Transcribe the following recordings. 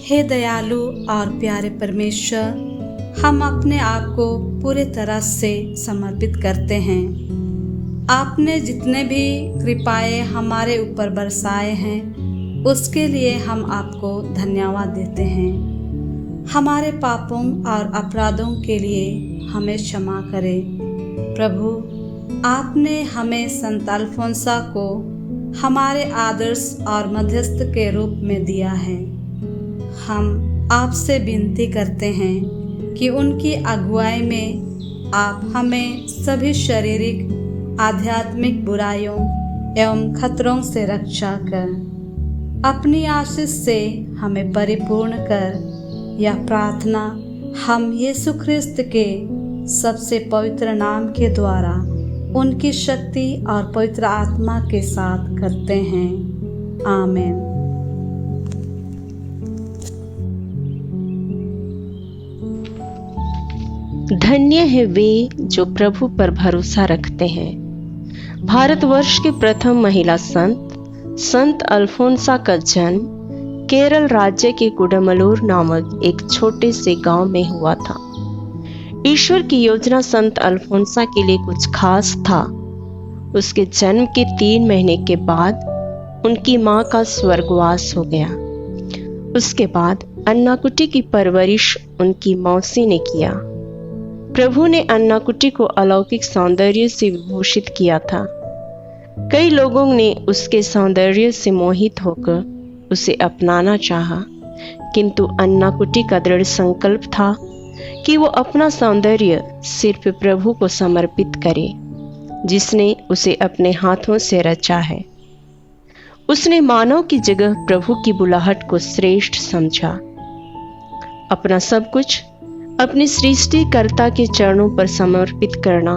हे दयालु और प्यारे परमेश्वर, हम अपने आप को पूरे तरह से समर्पित करते हैं। आपने जितने भी कृपाएं हमारे ऊपर बरसाए हैं, उसके लिए हम आपको धन्यवाद देते हैं। हमारे पापों और अपराधों के लिए हमें क्षमा करें। प्रभु, आपने हमें संत अल्फोंसा को हमारे आदर्श और मध्यस्थ के रूप में दिया है। हम आपसे विनती करते हैं कि उनकी अगुवाई में आप हमें सभी शारीरिक, आध्यात्मिक बुराइयों एवं खतरों से रक्षा कर अपनी आशीष से हमें परिपूर्ण कर। यह प्रार्थना हम यीशु ख्रिस्त के सबसे पवित्र नाम के द्वारा उनकी शक्ति और पवित्र आत्मा के साथ करते हैं। आमीन। धन्य है वे जो प्रभु पर भरोसा रखते हैं। भारतवर्ष के प्रथम महिला संत अल्फोंसा का जन्म केरल राज्य के कुडमलूर नामक एक छोटे से गांव में हुआ था। ईश्वर की योजना संत अल्फोंसा के लिए कुछ खास था। उसके जन्म के 3 महीने के बाद उनकी मां का स्वर्गवास हो गया। उसके बाद अन्नाकुटी की परवरिश उनकी मौसी ने किया। प्रभु ने अन्नाकुटी को अलौकिक सौंदर्य से विभूषित किया था। कई लोगों ने उसके सौंदर्य से मोहित होकर उसे अपनाना चाहा, किंतु अन्नाकुटी का दृढ़ संकल्प था कि वो अपना सौंदर्य सिर्फ प्रभु को समर्पित करे, जिसने उसे अपने हाथों से रचा है। उसने मानव की जगह प्रभु की बुलाहट को श्रेष्ठ समझा। अपना सब कुछ अपने सृष्टिकर्ता के चरणों पर समर्पित करना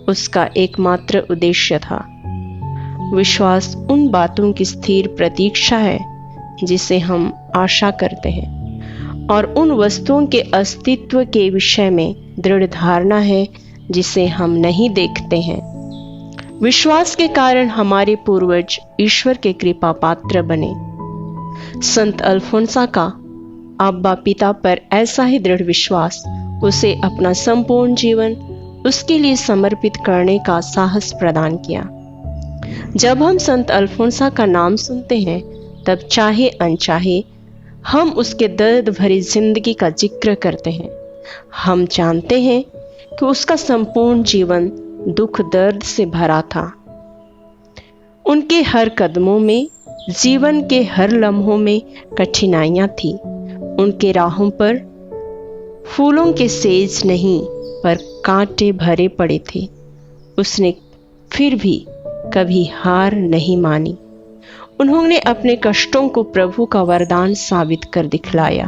उसका एकमात्र उद्देश्य था। विश्वास उन बातों की स्थिर प्रतीक्षा है जिसे हम आशा करते हैं, और उन वस्तुओं के अस्तित्व के विषय में दृढ़ धारणा है जिसे हम नहीं देखते हैं। विश्वास के कारण हमारे पूर्वज ईश्वर के कृपा पात्र बने। संत अल्फोंसा का अब्बा पिता पर ऐसा ही दृढ़ विश्वास उसे अपना संपूर्ण जीवन उसके लिए समर्पित करने का साहस प्रदान किया। जब हम संत अल्फोंसा का नाम सुनते हैं, तब चाहे अनचाहे हम उसके दर्द भरी जिंदगी का जिक्र करते हैं। हम जानते हैं कि उसका संपूर्ण जीवन दुख दर्द से भरा था। उनके हर कदमों में, जीवन के हर लम्हों में कठिनाइयां थी। उनके राहों पर फूलों के सेज नहीं पर कांटे भरे पड़े थे। उसने फिर भी कभी हार नहीं मानी। उन्होंने अपने कष्टों को प्रभु का वरदान साबित कर दिखलाया।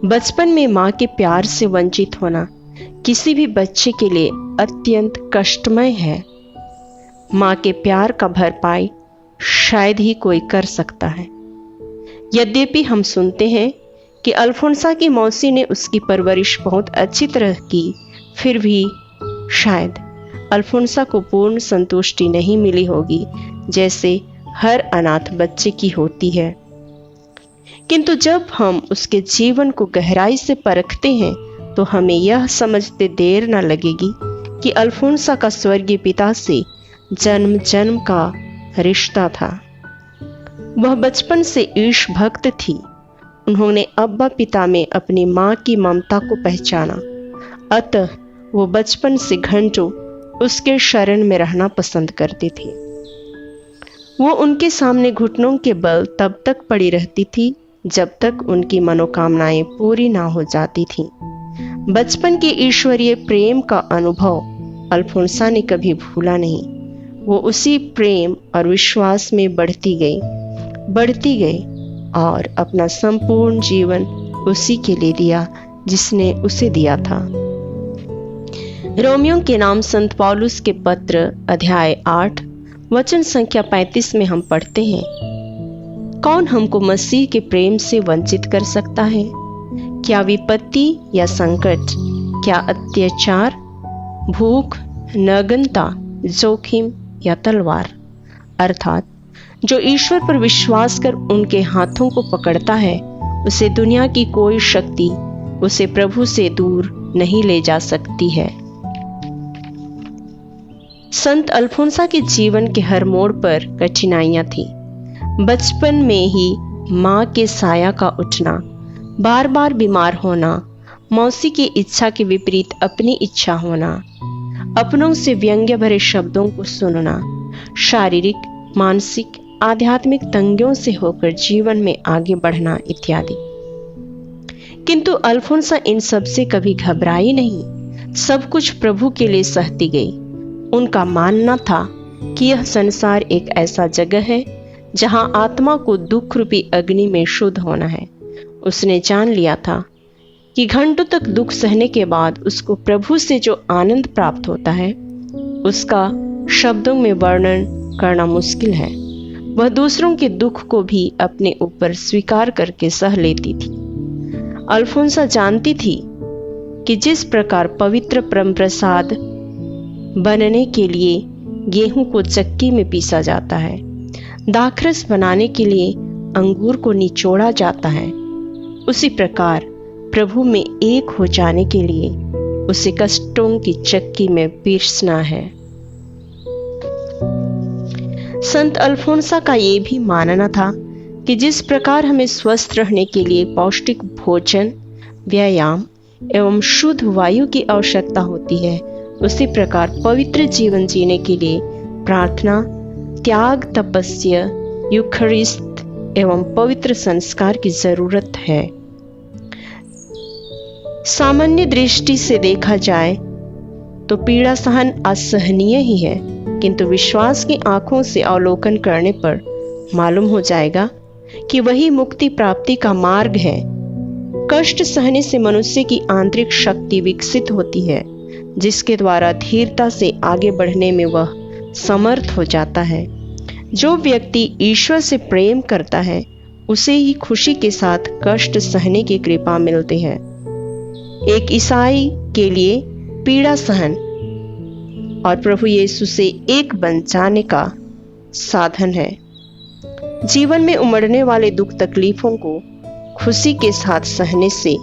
बचपन में मां के प्यार से वंचित होना किसी भी बच्चे के लिए अत्यंत कष्टमय है। मां के प्यार का भरपाई शायद ही कोई कर सकता है। यद्यपि हम सुनते हैं कि अल्फोंसा की मौसी ने उसकी परवरिश बहुत अच्छी तरह की, फिर भी शायद अल्फोंसा को पूर्ण संतुष्टि नहीं मिली होगी जैसे हर अनाथ बच्चे की होती है। किंतु जब हम उसके जीवन को गहराई से परखते हैं, तो हमें यह समझते देर न लगेगी कि अल्फोंसा का स्वर्गीय पिता से जन्म जन्म का रिश्ता था। वह बचपन से ईश भक्त थी। उन्होंने अब्बा पिता में अपनी मां की ममता को पहचाना, अतः वो बचपन से घंटों उसके शरण में रहना पसंद करते थे। वो उनके सामने घुटनों के बल तब तक पड़ी रहती थी जब तक उनकी मनोकामनाएं पूरी ना हो जाती थीं। बचपन के ईश्वरीय प्रेम का अनुभव अल्फोंसा ने कभी भूला नहीं। वो उसी प्रेम और विश्वास में बढ़ती गई और अपना संपूर्ण जीवन उसी के लिए दिया जिसने उसे दिया था। रोमियो के नाम संत पौलुस के पत्र अध्याय 8 वचन संख्या 35 में हम पढ़ते हैं, कौन हमको मसीह के प्रेम से वंचित कर सकता है? क्या विपत्ति या संकट, क्या अत्याचार, भूख, नग्नता, जोखिम या तलवार? अर्थात जो ईश्वर पर विश्वास कर उनके हाथों को पकड़ता है उसे दुनिया की कोई शक्ति उसे प्रभु से दूर नहीं ले जा सकती है। संत अल्फोंसा के जीवन के हर मोड़ पर कठिनाइयां थी। बचपन में ही माँ के साया का उठना, बार बार बीमार होना, मौसी की इच्छा के विपरीत अपनी इच्छा होना, अपनों से व्यंग्य भरे शब्दों को सुनना, शारीरिक, मानसिक, आध्यात्मिक तंगियों से होकर जीवन में आगे बढ़ना इत्यादि। किंतु अल्फोंसा इन सब से कभी घबराई नहीं, सब कुछ प्रभु के लिए सहती गई। उनका मानना था कि यह संसार एक ऐसा जगह है जहां आत्मा को दुख रूपी अग्नि में शुद्ध होना है। उसने जान लिया था कि घंटों तक दुख सहने के बाद उसको प्रभु से जो आनंद प्राप्त होता है उसका शब्दों में वर्णन करना मुश्किल है। वह दूसरों के दुख को भी अपने ऊपर स्वीकार करके सह लेती थी। अल्फोंसा जानती थी कि जिस प्रकार पवित्र परम प्रसाद बनने के लिए गेहूं को चक्की में पीसा जाता है, दाखरस बनाने के लिए अंगूर को निचोड़ा जाता है, उसी प्रकार प्रभु में एक हो जाने के लिए उसे कष्टों की चक्की में पीसना है। संत अल्फोंसा का ये भी मानना था कि जिस प्रकार हमें स्वस्थ रहने के लिए पौष्टिक भोजन, व्यायाम एवं शुद्ध वायु की आवश्यकता होती है, उसी प्रकार पवित्र जीवन जीने के लिए प्रार्थना, त्याग, तपस्या, यूखरिस्त एवं पवित्र संस्कार की जरूरत है। सामान्य दृष्टि से देखा जाए तो पीड़ा सहन असहनीय ही है, किंतु विश्वास की आंखों से अवलोकन करने पर मालूम हो जाएगा कि वही मुक्ति प्राप्ति का मार्ग है। कष्ट सहने से मनुष्य की आंतरिक शक्ति विकसित होती है, जिसके द्वारा धीरता से आगे बढ़ने में वह समर्थ हो जाता है। जो व्यक्ति ईश्वर से प्रेम करता है उसे ही खुशी के साथ कष्ट सहने की कृपा मिलती है। एक ईसाई के लिए पीड़ा सहन और प्रभु यीशु से एक बन जाने का साधन है। जीवन में उमड़ने वाले दुख तकलीफों को खुशी के साथ सहने से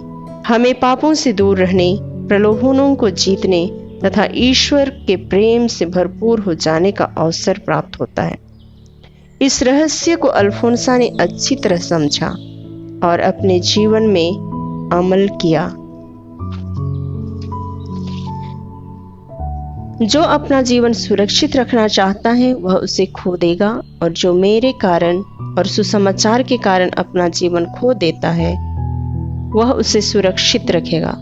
हमें पापों से दूर रहने, प्रलोभनों को जीतने तथा ईश्वर के प्रेम से भरपूर हो जाने का अवसर प्राप्त होता है। इस रहस्य को अल्फोंसा ने अच्छी तरह समझा और अपने जीवन में अमल किया। जो अपना जीवन सुरक्षित रखना चाहता है वह उसे खो देगा, और जो मेरे कारण और सुसमाचार के कारण अपना जीवन खो देता है वह उसे सुरक्षित रखेगा।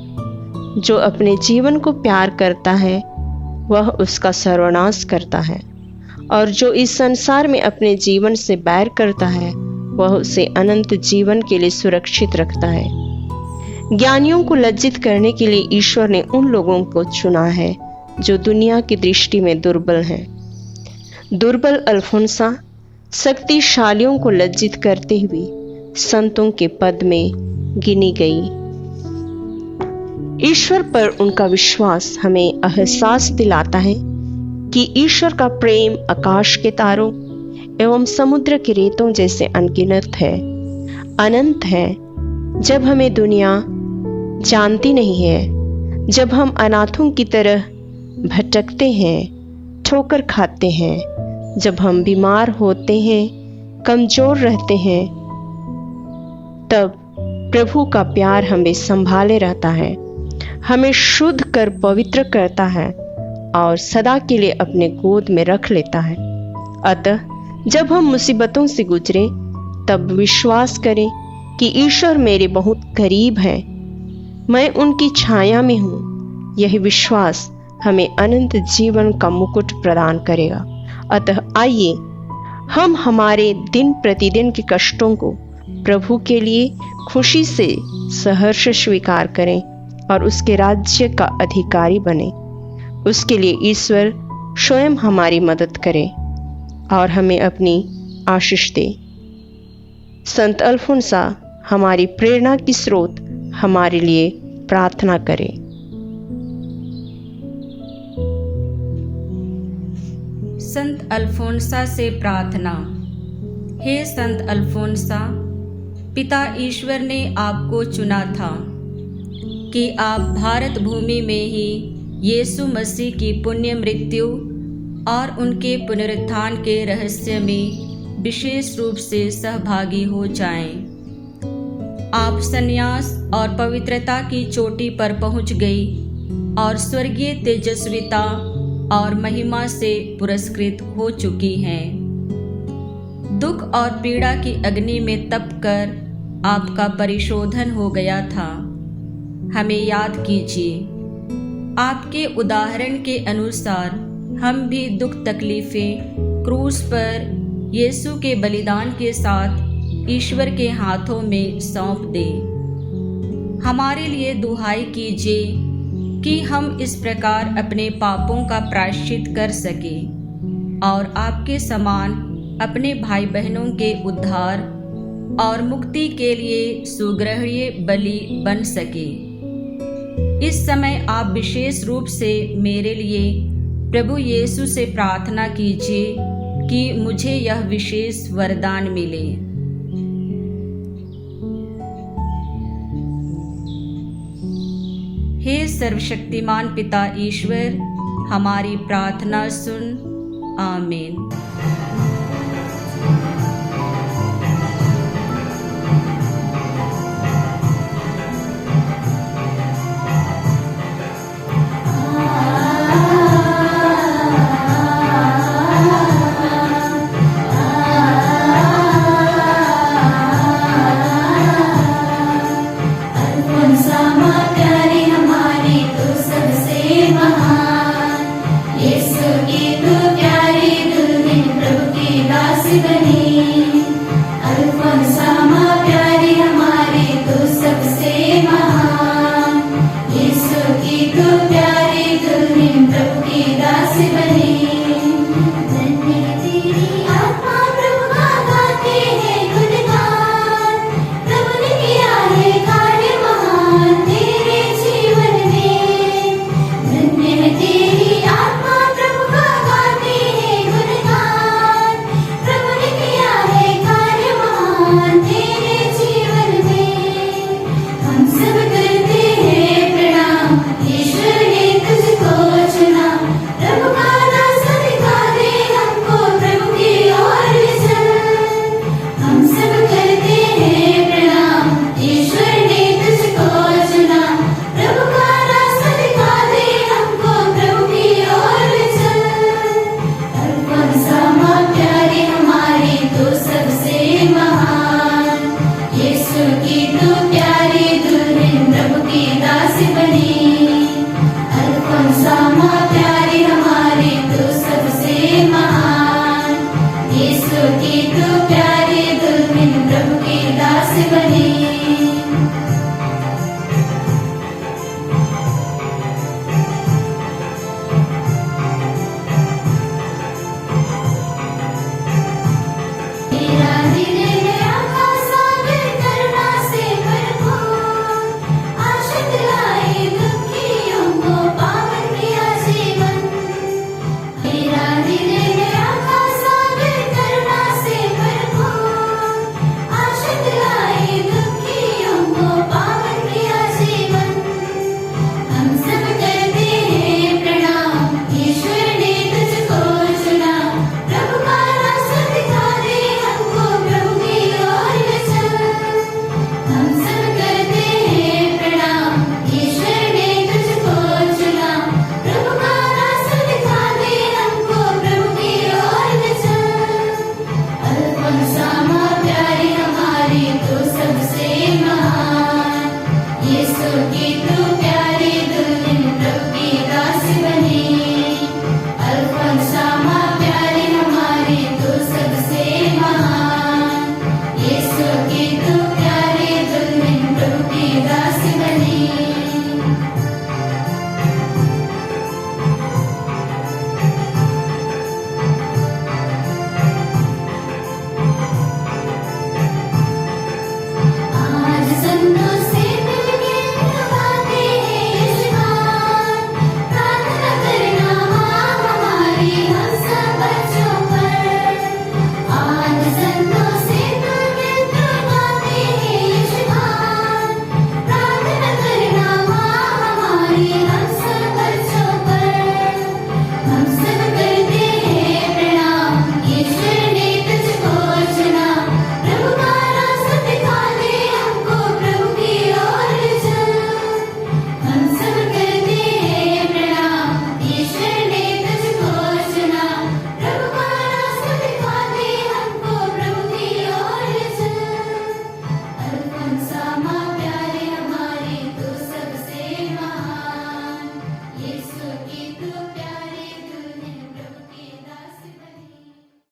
जो अपने जीवन को प्यार करता है वह उसका सर्वनाश करता है, और जो इस संसार में अपने जीवन से बैर करता है वह उसे अनंत जीवन के लिए सुरक्षित रखता है। ज्ञानियों को लज्जित करने के लिए ईश्वर ने उन लोगों को चुना है जो दुनिया की दृष्टि में दुर्बल हैं। दुर्बल अल्फोंसा शक्तिशालियों को लज्जित करते हुए संतों के पद में गिनी गई। ईश्वर पर उनका विश्वास हमें एहसास दिलाता है कि ईश्वर का प्रेम आकाश के तारों एवं समुद्र के रेतों जैसे अनगिनत है, अनंत है। जब हमें दुनिया जानती नहीं है, जब हम अनाथों की तरह भटकते हैं, ठोकर खाते हैं, जब हम बीमार होते हैं, कमजोर रहते हैं, तब प्रभु का प्यार हमें संभाले रहता है, हमें शुद्ध कर पवित्र करता है और सदा के लिए अपने गोद में रख लेता है। अतः जब हम मुसीबतों से गुजरे तब विश्वास करें कि ईश्वर मेरे बहुत करीब है, मैं उनकी छाया में हूँ। यही विश्वास हमें अनंत जीवन का मुकुट प्रदान करेगा। अतः आइए हम हमारे दिन प्रतिदिन के कष्टों को प्रभु के लिए खुशी से सहर्ष स्वीकार करें और उसके राज्य का अधिकारी बने। उसके लिए ईश्वर स्वयं हमारी मदद करे और हमें अपनी आशीष दे। संत अल्फोंसा हमारी प्रेरणा की स्रोत हमारे लिए प्रार्थना करें। संत अल्फोंसा से प्रार्थना। हे संत अल्फोंसा, पिता ईश्वर ने आपको चुना था कि आप भारत भूमि में ही यीशु मसीह की पुण्य मृत्यु और उनके पुनरुत्थान के रहस्य में विशेष रूप से सहभागी हो जाएं। आप संन्यास और पवित्रता की चोटी पर पहुंच गई और स्वर्गीय तेजस्विता और महिमा से पुरस्कृत हो चुकी हैं। दुख और पीड़ा की अग्नि में तपकर आपका परिशोधन हो गया था। हमें याद कीजिए, आपके उदाहरण के अनुसार हम भी दुख तकलीफें क्रूस पर यीशु के बलिदान के साथ ईश्वर के हाथों में सौंप दें। हमारे लिए दुहाई कीजिए कि हम इस प्रकार अपने पापों का प्रायश्चित कर सकें और आपके समान अपने भाई बहनों के उद्धार और मुक्ति के लिए सुग्रहणीय बलि बन सके। इस समय आप विशेष रूप से मेरे लिए प्रभु यीशु से प्रार्थना कीजिए कि मुझे यह विशेष वरदान मिले। हे सर्वशक्तिमान पिता ईश्वर, हमारी प्रार्थना सुन। आमीन। आज संतो